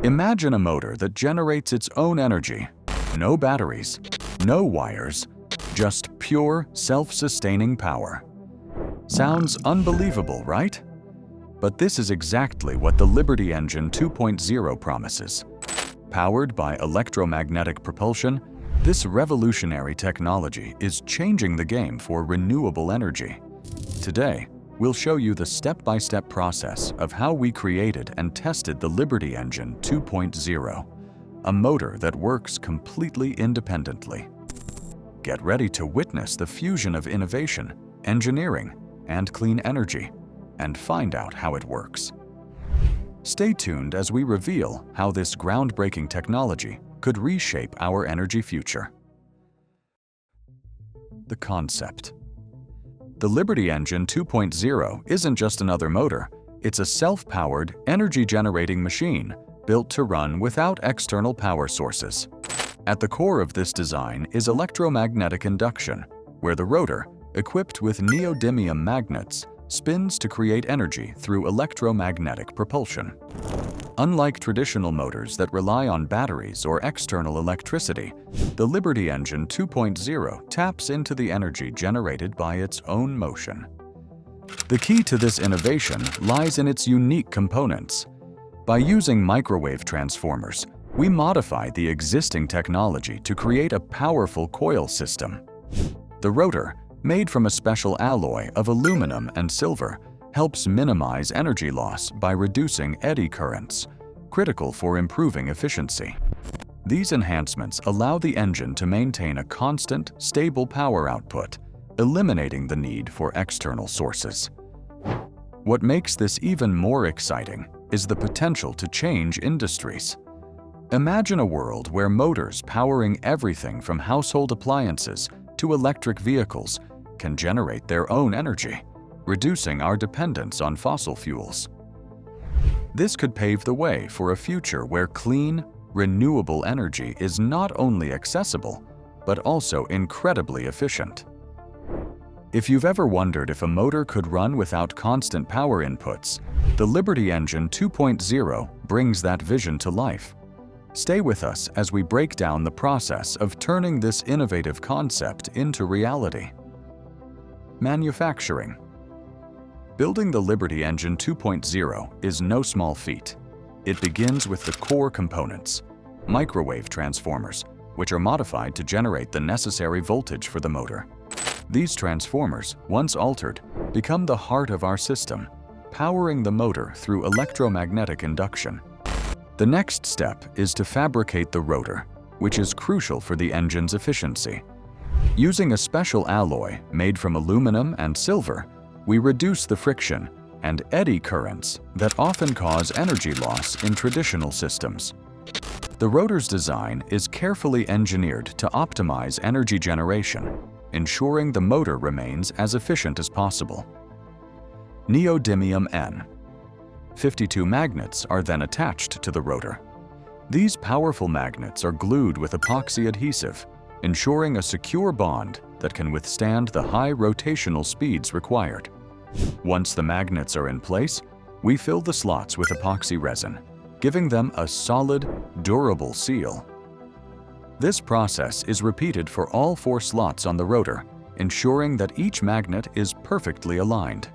Imagine a motor that generates its own energy. No batteries, no wires, just pure, self-sustaining power. Sounds unbelievable, right? But this is exactly what the Liberty Engine 2.0 promises. Powered by electromagnetic propulsion, this revolutionary technology is changing the game for renewable energy. Today, we'll show you the step-by-step process of how we created and tested the Liberty Engine 2.0, a motor that works completely independently. Get ready to witness the fusion of innovation, engineering, and clean energy, and find out how it works. Stay tuned as we reveal how this groundbreaking technology could reshape our energy future. The concept. The Liberty Engine 2.0 isn't just another motor, it's a self-powered, energy-generating machine built to run without external power sources. At the core of this design is electromagnetic induction, where the rotor, equipped with neodymium magnets, spins to create energy through electromagnetic propulsion. Unlike traditional motors that rely on batteries or external electricity, the Liberty Engine 2.0 taps into the energy generated by its own motion. The key to this innovation lies in its unique components. By using microwave transformers, we modify the existing technology to create a powerful coil system. The rotor, made from a special alloy of aluminum and silver, helps minimize energy loss by reducing eddy currents, critical for improving efficiency. These enhancements allow the engine to maintain a constant, stable power output, eliminating the need for external sources. What makes this even more exciting is the potential to change industries. Imagine a world where motors powering everything from household appliances to electric vehicles can generate their own energy, reducing our dependence on fossil fuels. This could pave the way for a future where clean, renewable energy is not only accessible, but also incredibly efficient. If you've ever wondered if a motor could run without constant power inputs, the Liberty Engine 2.0 brings that vision to life. Stay with us as we break down the process of turning this innovative concept into reality. Manufacturing. Building the Liberty Engine 2.0 is no small feat. It begins with the core components, microwave transformers, which are modified to generate the necessary voltage for the motor. These transformers, once altered, become the heart of our system, powering the motor through electromagnetic induction. The next step is to fabricate the rotor, which is crucial for the engine's efficiency. Using a special alloy made from aluminum and silver, we reduce the friction and eddy currents that often cause energy loss in traditional systems. The rotor's design is carefully engineered to optimize energy generation, ensuring the motor remains as efficient as possible. Neodymium N. 52 magnets are then attached to the rotor. These powerful magnets are glued with epoxy adhesive, ensuring a secure bond that can withstand the high rotational speeds required. Once the magnets are in place, we fill the slots with epoxy resin, giving them a solid, durable seal. This process is repeated for all 4 slots on the rotor, ensuring that each magnet is perfectly aligned.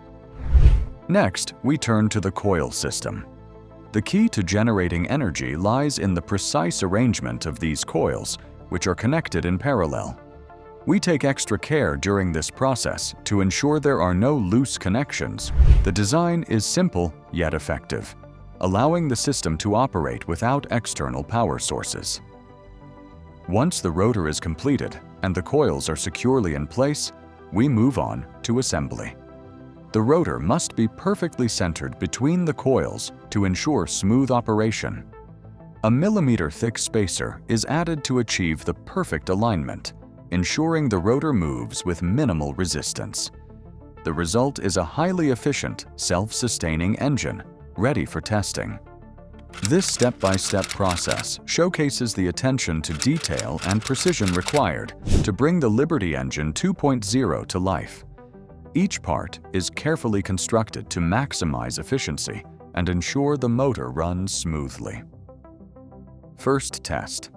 Next, we turn to the coil system. The key to generating energy lies in the precise arrangement of these coils, which are connected in parallel. We take extra care during this process to ensure there are no loose connections. The design is simple yet effective, allowing the system to operate without external power sources. Once the rotor is completed and the coils are securely in place, we move on to assembly. The rotor must be perfectly centered between the coils to ensure smooth operation. A millimeter-thick spacer is added to achieve the perfect alignment, ensuring the rotor moves with minimal resistance. The result is a highly efficient, self-sustaining engine, ready for testing. This step-by-step process showcases the attention to detail and precision required to bring the Liberty Engine 2.0 to life. Each part is carefully constructed to maximize efficiency and ensure the motor runs smoothly. First test.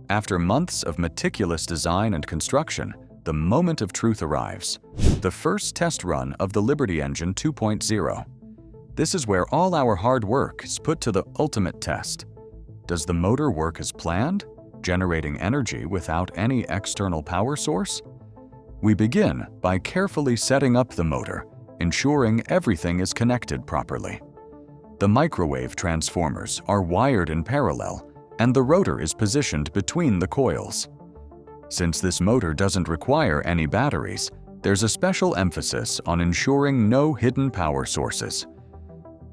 After months of meticulous design and construction, the moment of truth arrives. The first test run of the Liberty Engine 2.0. This is where all our hard work is put to the ultimate test. Does the motor work as planned, generating energy without any external power source? We begin by carefully setting up the motor, ensuring everything is connected properly. The microwave transformers are wired in parallel, and the rotor is positioned between the coils. Since this motor doesn't require any batteries, there's a special emphasis on ensuring no hidden power sources.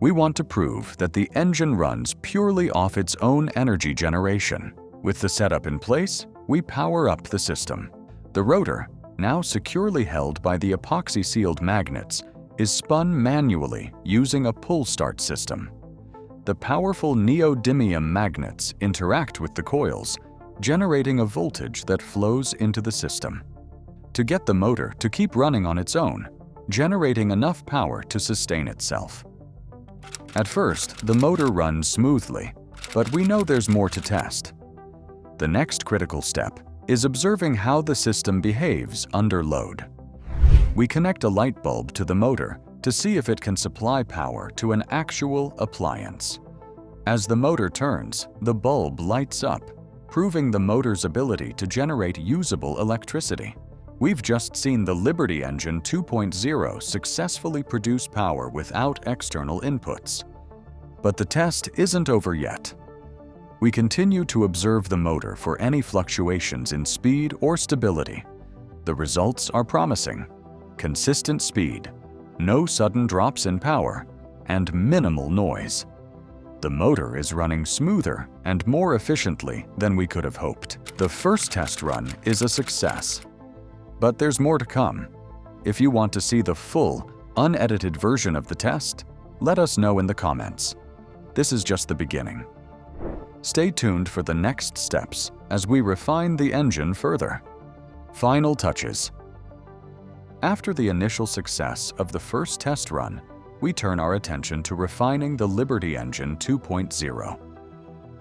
We want to prove that the engine runs purely off its own energy generation. With the setup in place, we power up the system. The rotor, now securely held by the epoxy-sealed magnets, is spun manually using a pull-start system. The powerful neodymium magnets interact with the coils, generating a voltage that flows into the system. To get the motor to keep running on its own, generating enough power to sustain itself. At first, the motor runs smoothly, but we know there's more to test. The next critical step is observing how the system behaves under load. We connect a light bulb to the motor to see if it can supply power to an actual appliance. As the motor turns, the bulb lights up, proving the motor's ability to generate usable electricity. We've just seen the Liberty Engine 2.0 successfully produce power without external inputs. But the test isn't over yet. We continue to observe the motor for any fluctuations in speed or stability. The results are promising. Consistent speed, no sudden drops in power, and minimal noise. The motor is running smoother and more efficiently than we could have hoped. The first test run is a success. But there's more to come. If you want to see the full, unedited version of the test, let us know in the comments. This is just the beginning. Stay tuned for the next steps as we refine the engine further. Final touches. After the initial success of the first test run, we turn our attention to refining the Liberty Engine 2.0.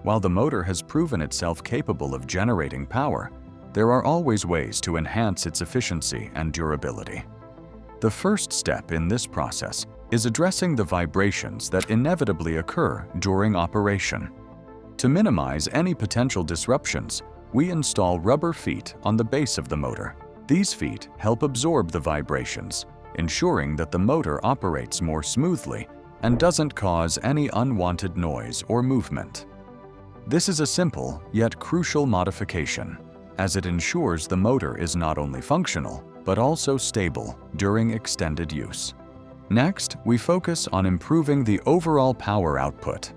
While the motor has proven itself capable of generating power, there are always ways to enhance its efficiency and durability. The first step in this process is addressing the vibrations that inevitably occur during operation. To minimize any potential disruptions, we install rubber feet on the base of the motor. These feet help absorb the vibrations, ensuring that the motor operates more smoothly and doesn't cause any unwanted noise or movement. This is a simple yet crucial modification, as it ensures the motor is not only functional, but also stable during extended use. Next, we focus on improving the overall power output.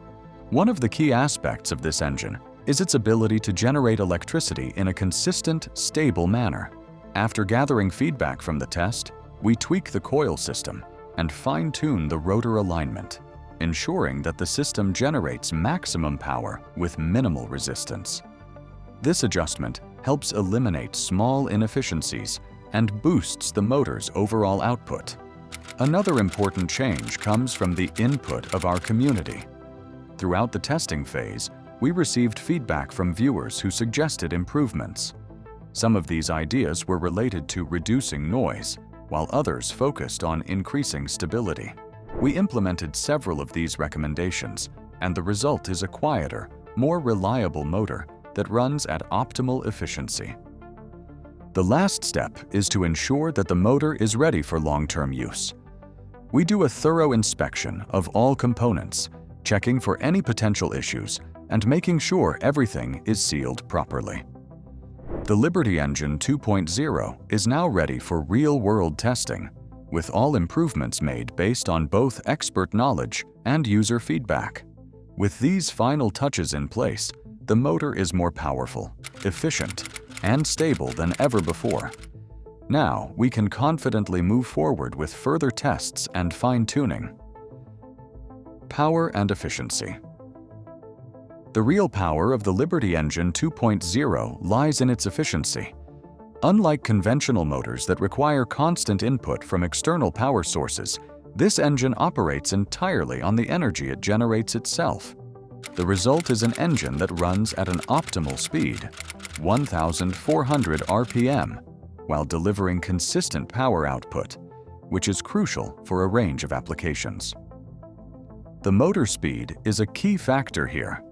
One of the key aspects of this engine is its ability to generate electricity in a consistent, stable manner. After gathering feedback from the test, we tweak the coil system and fine-tune the rotor alignment, ensuring that the system generates maximum power with minimal resistance. This adjustment helps eliminate small inefficiencies and boosts the motor's overall output. Another important change comes from the input of our community. Throughout the testing phase, we received feedback from viewers who suggested improvements. Some of these ideas were related to reducing noise, while others focused on increasing stability. We implemented several of these recommendations, and the result is a quieter, more reliable motor that runs at optimal efficiency. The last step is to ensure that the motor is ready for long-term use. We do a thorough inspection of all components, checking for any potential issues and making sure everything is sealed properly. The Liberty Engine 2.0 is now ready for real-world testing, with all improvements made based on both expert knowledge and user feedback. With these final touches in place, the motor is more powerful, efficient, and stable than ever before. Now, we can confidently move forward with further tests and fine-tuning. Power and efficiency. The real power of the Liberty Engine 2.0 lies in its efficiency. Unlike conventional motors that require constant input from external power sources, this engine operates entirely on the energy it generates itself. The result is an engine that runs at an optimal speed, 1,400 RPM, while delivering consistent power output, which is crucial for a range of applications. The motor speed is a key factor here.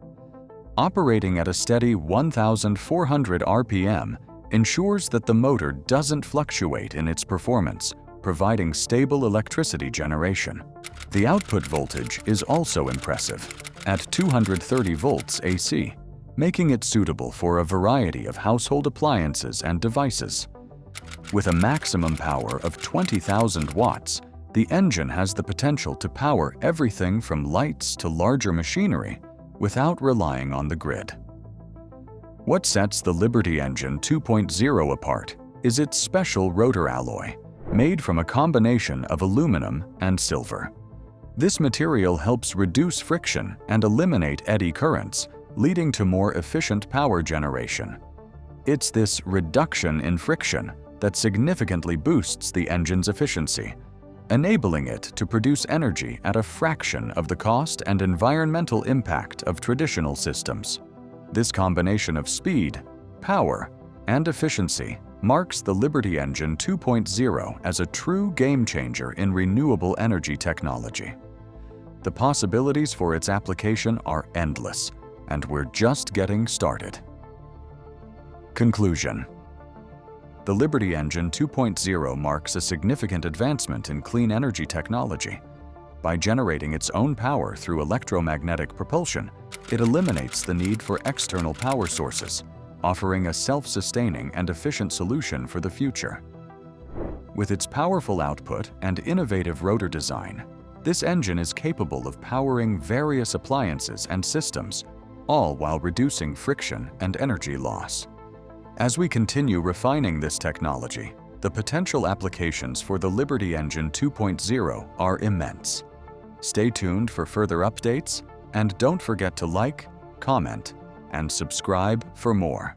Operating at a steady 1,400 RPM ensures that the motor doesn't fluctuate in its performance, providing stable electricity generation. The output voltage is also impressive, at 230 volts AC, making it suitable for a variety of household appliances and devices. With a maximum power of 20,000 watts, the engine has the potential to power everything from lights to larger machinery without relying on the grid. What sets the Liberty Engine 2.0 apart is its special rotor alloy, made from a combination of aluminum and silver. This material helps reduce friction and eliminate eddy currents, leading to more efficient power generation. It's this reduction in friction that significantly boosts the engine's efficiency, enabling it to produce energy at a fraction of the cost and environmental impact of traditional systems. This combination of speed, power, and efficiency marks the Liberty Engine 2.0 as a true game-changer in renewable energy technology. The possibilities for its application are endless, and we're just getting started. Conclusion. The Liberty Engine 2.0 marks a significant advancement in clean energy technology. By generating its own power through electromagnetic propulsion, it eliminates the need for external power sources, offering a self-sustaining and efficient solution for the future. With its powerful output and innovative rotor design, this engine is capable of powering various appliances and systems, all while reducing friction and energy loss. As we continue refining this technology, the potential applications for the Liberty Engine 2.0 are immense. Stay tuned for further updates, and don't forget to like, comment, and subscribe for more.